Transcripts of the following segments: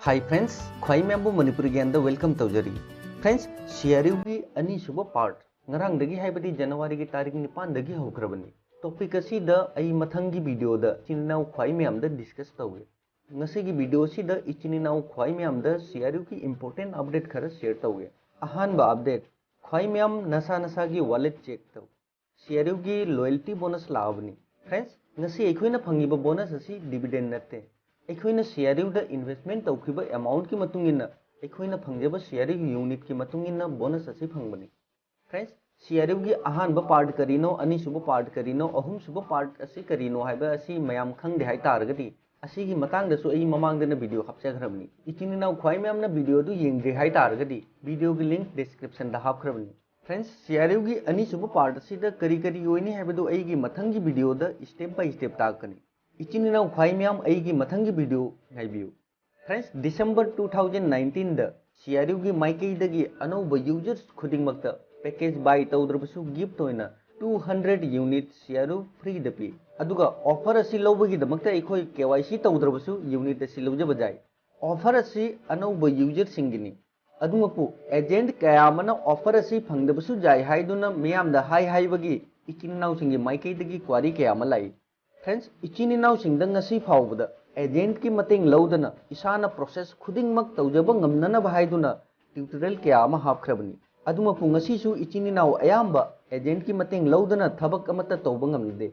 High friends Khwai ma'am Manipuri Gyan welcome तौजरी friends CRU की अनीसुब पार्ट ngarangdagi haibadi January की तारीख 9 हौख्रबनी टॉपिक असिदा आई मथंगी वीडियो द इचिनिनाउ ख्वाई मैम द डिस्कस तौगे ngasi की वीडियो सिदा इचिनिनाउ ख्वाई मैम द CRU की इंपोर्टेंट अपडेट खर शेयर तौगे अहानबा अपडेट ख्वाई मैम नसा की वॉलेट चेक तौ CRU की लॉयल्टी बोनस लाबनी फ्रेंड्स ngasi अखोइना फंगिबा बोनस असि डिविडेंड नते अखोइना CRU द इन्वेस्टमेंट तौखिबा अमाउंट की मतुंगिना अखोइना फंगजेबा CRU यूनिट की मतुंगिना बोनस असि फंगबनी फ्रेंड्स CRU की अहानबा पार्ट करीनो अनीसुब पार्ट करीनो अहुमसुब पार्ट असि करीनो हाइबा असि मयाम खंगदे हाइ तारगदी असि की मतांगदसु अई ममांगदना वीडियो हापचखरबनी इचिनिनाउ ख्वाई मैमना वीडियो दु येंगदे हाइ तारगदी वीडियो की लिंक डिस्क्रिप्शन दा हापखरबनी फ्रेंड्स CRU की अनीसुब पार्ट असिदा करी करी ओइनी हाइबदु अई की मथंगी वीडियो दा स्टेप बाय स्टेप ताकनी इचिनिनाउ ख्वाई मैम अई की मथंगी वीडियो गाइबियु फ्रेंड्स दिसंबर 2019 द CRU की माइकईदगी अनौब यूजर्स खुदिंगमक्ता पैकेज बाय तौद्रबसु गिफ्ट होइना 200 यूनिट CRU फ्री द पी अदुगा ऑफर असि लौबगीदमक्ता अखोय KYC तौद्रबसु यूनिट असि लौजबा जाय ऑफर असि अनौब यूजर सिंगिनी अदुमपु एजेंट कयामना ऑफर असि फंगदबसु जाय हाइदुना मियामदा हाइ हाइबगी इचिनिनाउ सिंगी माइकईदगी क्वारी कयामा लाई फ्रेंड्स इचिनिनाउ सिंगदा ngasi फावबदा एजेंट की मतेंग लौदना इसाना प्रोसेस खुदिंगमक तौजबा ngamnanaba हाइदुना ट्यूटोरियल कयामा हापखरबनी अदुमपु ngasisu इचिनिनाउ अयाम्बा एजेंट की मतेंग लौदना थबक अमता तौबा ngamnade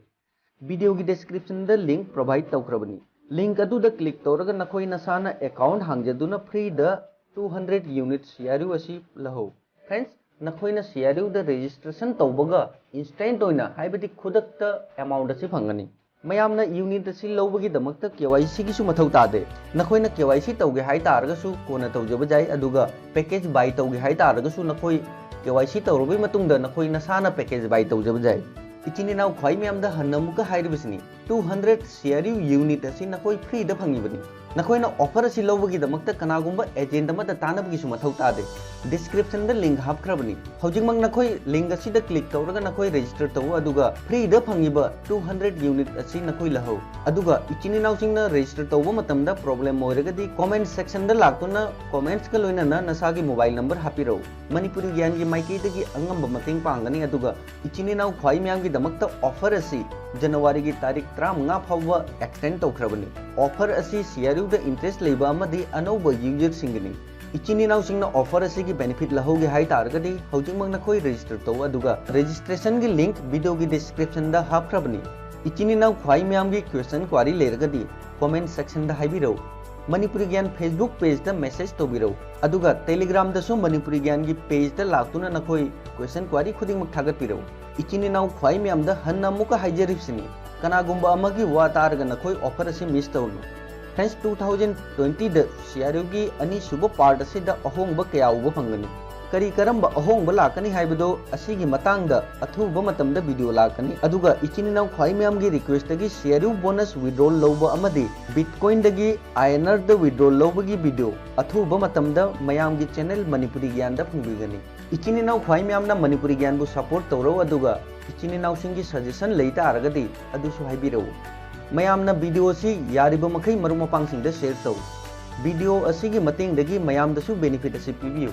वीडियो की डिस्क्रिप्शन द लिंक प्रोवाइड तौखरबनी लिंक अदुदा क्लिक तौरगा नखोय नसाना अकाउंट हांगजदुना फ्री द 200 यूनिट CRU असि लहो फ्रेंड्स नखोयना CRU द रजिस्ट्रेशन तौबगा इंस्टेंट ओइना हाइबदी खुदकता अमाउंट असि फंगनी मयामना यूनिट असि लौबगीदमक्ता KYC की मथौ तादे नखोयना KYC तौगे हाइ तारगसु कोना तौजबा जाय अदुगा पैकेज बाय तौगे हाइ तारगसु नखोय KYC तौरबई मतुंगदा नखोय नसाना पैकेज बाय तौजबा जाय इचिनिनाउ ख्वाई मैमदा हन्नमुका हाइरबसनी 200 CRU यूनिट असि नखोय फ्री द फंगिबनी नखोयना ऑफर असि लौबगीदमक्ता कनागुंबा एजेंट अमदा तानबगीसु मथौ तादे डिस्क्रिप्शन द लिंक हापखरबनी हौजिकमक नखोय लिंक असि द क्लिक तौरगा नखोय रजिस्टर तौ अदुगा फ्री द फंगिबा 200 यूनिट असि नखोय लहौ अदुगा इचिनिनाउ सिंगना रजिस्टर तौबा मतमदा प्रॉब्लम ओइरगदी कमेंट सेक्शन द लाक्तुना कमेंट्स का लोइना नसागी मोबाइल नंबर हापिरौ मणिपुरी ज्ञान की माइकईदगी अंगंबा मतेंग पांगनी अदुगा इचिनिनाउ ख्वाई मैम की दमक्ता ऑफर असि जनवरी की तारीख 35 फावबा एक्सटेंड तौखरबनी ऑफर असि CRU द इंटरेस्ट लेबा अमदी अनौब यूजर सिंगनी इचिनिनाउ सिंगना ऑफर असि की बेनिफिट लहोगे हाइ तारगदी हौजिकमक नखोय रजिस्टर तौ अदुगा रजिस्ट्रेशन की लिंक वीडियो की डिस्क्रिप्शन द हापखरबनी इचिनिनाउ ख्वाई मैम की क्वेश्चन क्वारी लेरगदी कमेंट सेक्शन द हाइबिरौ मणिपुरी ज्ञान फेसबुक पेज द मैसेज तौबिरौ अदुगा टेलीग्राम दसु मणिपुरी ज्ञान की पेज द लाक्तुना नखोय क्वेश्चन क्वारी खुदिंगमक थागतपिरौ इचिनिनाउ ख्वाई मैम द हन्नमुका हाइजरिबसिनी कनागुंबा अमगी वा तारगा नखोय ऑफर असि मिस तौनु फ्रेंड्स 2020 द CRU की अनीसुब पार्ट असि द अहोंगबा कया उबा फंगनी करी करंबा अहोंगबा लाकनी हाइबदो असिगी मतांगदा अथुबा मतमदा वीडियो लाकनी अदुगा इचिनिनाउ ख्वाई मैम की रिक्वेस्ट दगी CRU बोनस विड्रॉल लौबा अमदी बिटकॉइन दगी INR द विड्रॉल लौबगी वीडियो अथुबा मतमदा मयाम की चैनल मणिपुरी ज्ञान द फंगबिगनी इचिनिनाउ ख्वाई मैमना मणिपुरी ज्ञान बु सपोर्ट तौरौ अदुगा इचिनिनाउ सिंगी सजेशन लेता आरगदी अदुसु हाइबिरौ मयामना वीडियो से यारिबा मखै मरु मपांगसिंग द शेयर तौ वीडियो असिगी मतेंगदगी मयामदसु बेनिफिट असि पिबियु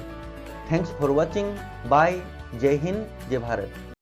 थैंक्स फॉर वाचिंग बाय जय हिंद जय भारत।